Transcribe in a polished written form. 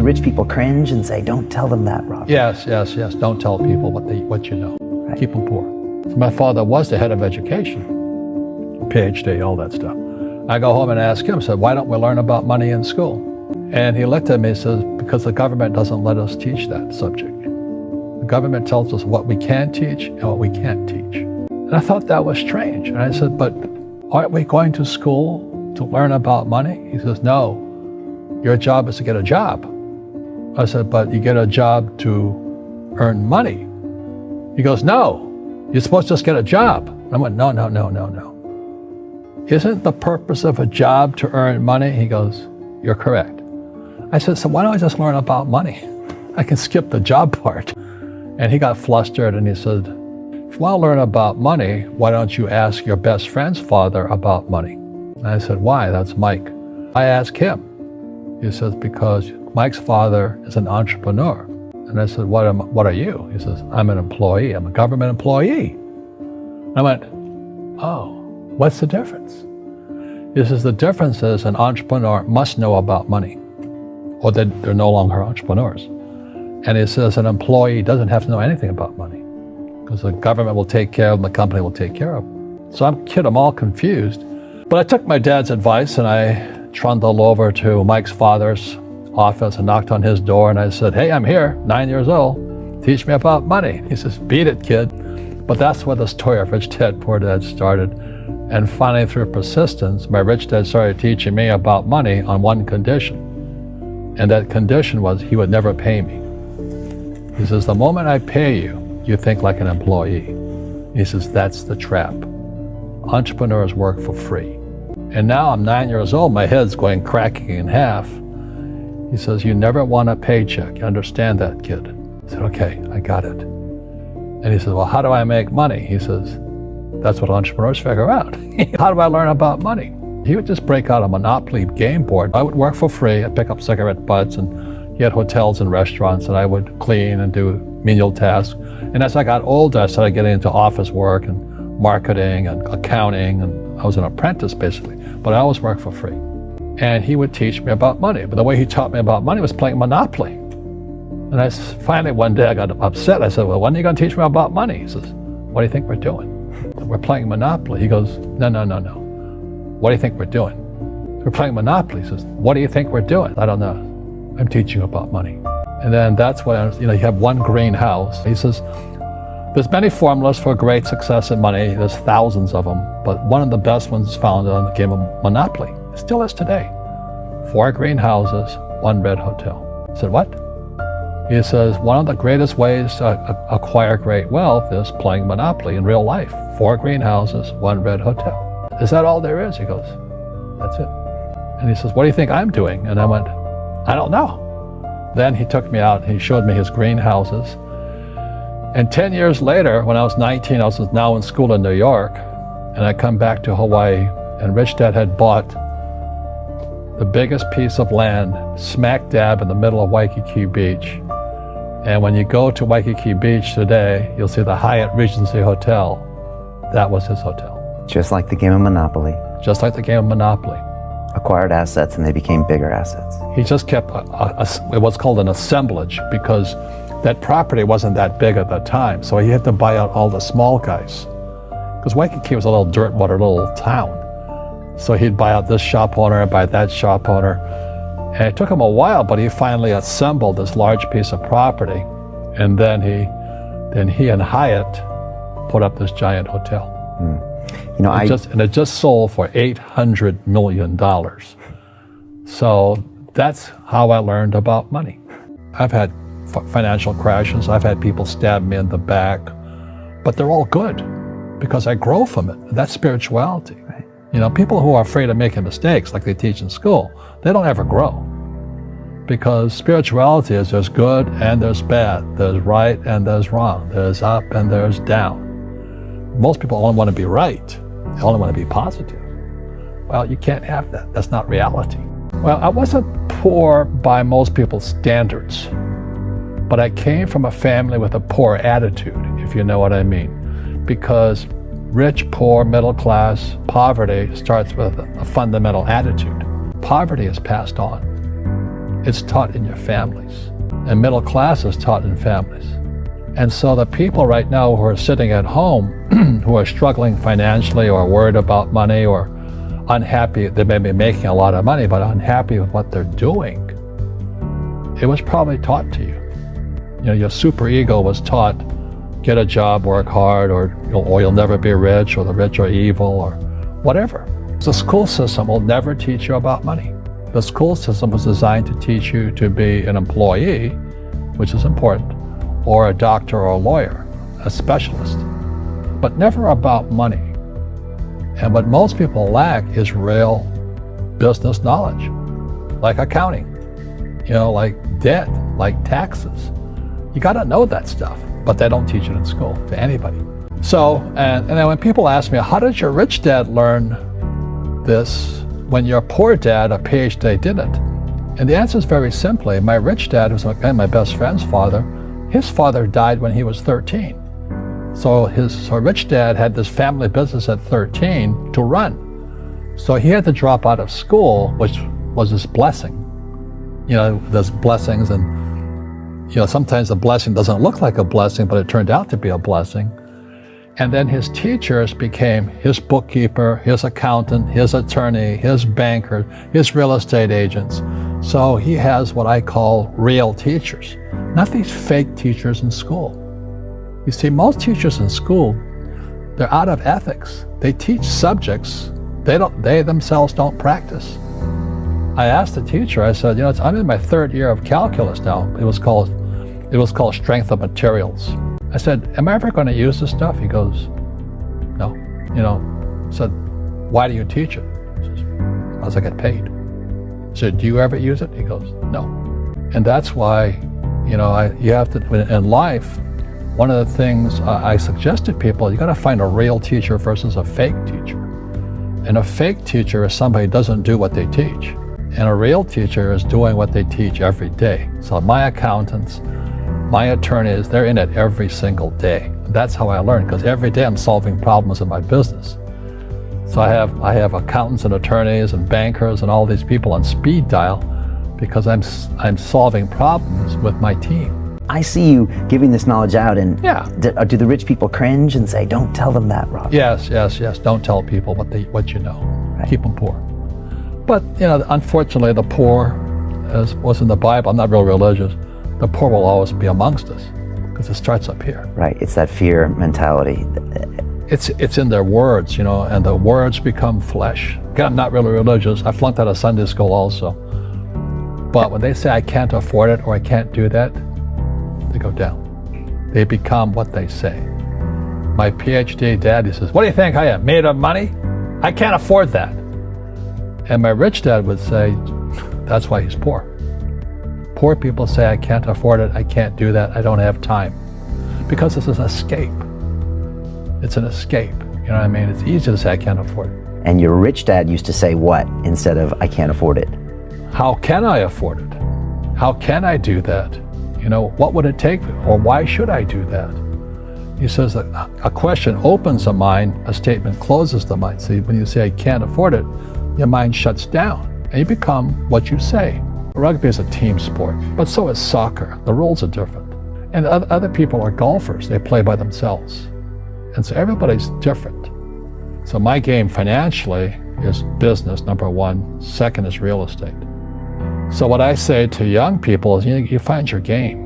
rich people cringe and say, don't tell them that, Robert? Yes. Don't tell people what you know. Right. Keep them poor. So my father was the head of education, PhD, all that stuff. I go home and ask him, said, why don't we learn about money in school? And he looked at me and says, because the government doesn't let us teach that subject. The government tells us what we can teach and what we can't teach. And I thought that was strange. And I said, but aren't we going to school to learn about money? He says, no, your job is to get a job. I said, but you get a job to earn money. He goes, no, you're supposed to just get a job. I went, no. Isn't the purpose of a job to earn money? He goes, you're correct. I said, so why don't I just learn about money? I can skip the job part. And he got flustered and he said, if you want to learn about money, why don't you ask your best friend's father about money? And I said, why? That's Mike. I asked him. He says, because Mike's father is an entrepreneur. And I said, what are you? He says, I'm an employee. I'm a government employee. And I went, oh, what's the difference? He says, the difference is an entrepreneur must know about money, or they're no longer entrepreneurs. And he says an employee doesn't have to know anything about money, because the government will take care of them, the company will take care of them. So I'm all confused. But I took my dad's advice and I trundled over to Mike's father's office and knocked on his door and I said, hey, I'm here, 9 years old, teach me about money. He says, beat it, kid. But that's where the story of Rich Dad, Poor Dad started. And finally, through persistence, my rich dad started teaching me about money on one condition. And that condition was he would never pay me. He says, the moment I pay you, you think like an employee. He says, that's the trap. Entrepreneurs work for free. And now I'm 9 years old, my head's going cracking in half. He says, you never want a paycheck. You understand that, kid? I said, okay, I got it. And he says, well, how do I make money? He says, that's what entrepreneurs figure out. How do I learn about money? He would just break out a Monopoly game board. I would work for free. I'd pick up cigarette butts, and he had hotels and restaurants, and I would clean and do menial tasks. And as I got older, I started getting into office work and marketing and accounting, and I was an apprentice basically, but I always worked for free. And he would teach me about money. But the way he taught me about money was playing Monopoly. And finally one day I got upset. I said, well, when are you going to teach me about money? He says, what do you think we're doing? We're playing Monopoly. He goes, no. What do you think we're doing? We're playing Monopoly. He says, what do you think we're doing? I don't know. I'm teaching you about money. And then that's when, you have one green house. He says, there's many formulas for great success in money. There's thousands of them. But one of the best ones is found on the game of Monopoly. It still is today. 4 green houses, 1 red hotel. I said, what? He says, one of the greatest ways to acquire great wealth is playing Monopoly in real life. 4 green houses, 1 red hotel. Is that all there is? He goes, that's it. And he says, what do you think I'm doing? And I went, I don't know. Then he took me out and he showed me his green houses. And 10 years later, when I was 19, I was now in school in New York, and I come back to Hawaii, and Rich Dad had bought the biggest piece of land smack dab in the middle of Waikiki Beach. And when you go to Waikiki Beach today, you'll see the Hyatt Regency Hotel. That was his hotel. Just like the game of Monopoly. Just like the game of Monopoly. Acquired assets and they became bigger assets. He just kept what's called an assemblage, because that property wasn't that big at that time. So he had to buy out all the small guys. Because Waikiki was a little dirt water little town. So he'd buy out this shop owner and buy that shop owner. And it took him a while, but he finally assembled this large piece of property. And then he and Hyatt put up this giant hotel. It just sold for $800 million. So that's how I learned about money. I've had financial crashes. I've had people stab me in the back, but they're all good because I grow from it. That's spirituality. Right. People who are afraid of making mistakes, like they teach in school, they don't ever grow. Because spirituality is there's good and there's bad, there's right and there's wrong, there's up and there's down. Most people only want to be right. They only want to be positive. Well, you can't have that. That's not reality. Well, I wasn't poor by most people's standards, but I came from a family with a poor attitude, if you know what I mean. Because rich, poor, middle class, poverty starts with a fundamental attitude. Poverty is passed on. it's taught in your families. And middle class is taught in families. And so the people right now who are sitting at home, who are struggling financially or worried about money or unhappy, they may be making a lot of money, but unhappy with what they're doing, it was probably taught to you. You know, your super ego was taught, get a job, work hard, or you'll never be rich, or the rich are evil, or whatever. The school system will never teach you about money. The school system was designed to teach you to be an employee, which is important, or a doctor or a lawyer, a specialist, but never about money. And what most people lack is real business knowledge, like accounting, like debt, like taxes. You gotta know that stuff, but they don't teach it in school to anybody. So, and then when people ask me, how did your rich dad learn this when your poor dad, a PhD, didn't? And the answer is very simply, my rich dad, who's my best friend's father, his father died when he was 13. So his rich dad had this family business at 13 to run. So he had to drop out of school, which was his blessing. There's blessings, and sometimes the blessing doesn't look like a blessing, but it turned out to be a blessing. And then his teachers became his bookkeeper, his accountant, his attorney, his banker, his real estate agents. So he has what I call real teachers, not these fake teachers in school. You see, most teachers in school, they're out of ethics. They teach subjects they themselves don't practice. I asked the teacher, I said, I'm in my third year of calculus now. It was called strength of materials. I said, am I ever going to use this stuff? He goes, no. I said, why do you teach it? He says, because I get paid. I said, do you ever use it? He goes, no. And that's why, you have to, in life, one of the things I suggest to people, you got to find a real teacher versus a fake teacher. And a fake teacher is somebody who doesn't do what they teach. And a real teacher is doing what they teach every day. So my accountants, my attorneys, they're in it every single day. That's how I learn, because every day I'm solving problems in my business. So I have accountants and attorneys and bankers and all these people on speed dial because I'm solving problems with my team. I see you giving this knowledge out, and Yeah. do the rich people cringe and say, don't tell them that, Rob? Yes. Don't tell people what you know. Right. Keep them poor. But unfortunately, the poor, as was in the Bible, I'm not real religious, the poor will always be amongst us because it starts up here. Right, it's that fear mentality. It's in their words, and the words become flesh. Again, I'm not really religious. I flunked out of Sunday school also. But when they say I can't afford it or I can't do that, they go down. They become what they say. My PhD daddy says, what do you think I am, made of money? I can't afford that. And my rich dad would say, that's why he's poor. Poor people say, I can't afford it, I can't do that, I don't have time. Because it's an escape. It's an escape, you know what I mean? It's easy to say, I can't afford it. And your rich dad used to say what instead of, I can't afford it? How can I afford it? How can I do that? What would it take, or why should I do that? He says that a question opens the mind, a statement closes the mind. See, when you say, I can't afford it, your mind shuts down, and you become what you say. Rugby is a team sport, but so is soccer. The rules are different. And other people are golfers. They play by themselves. And so everybody's different. So my game financially is business, number one. Second is real estate. So what I say to young people is, you find your game.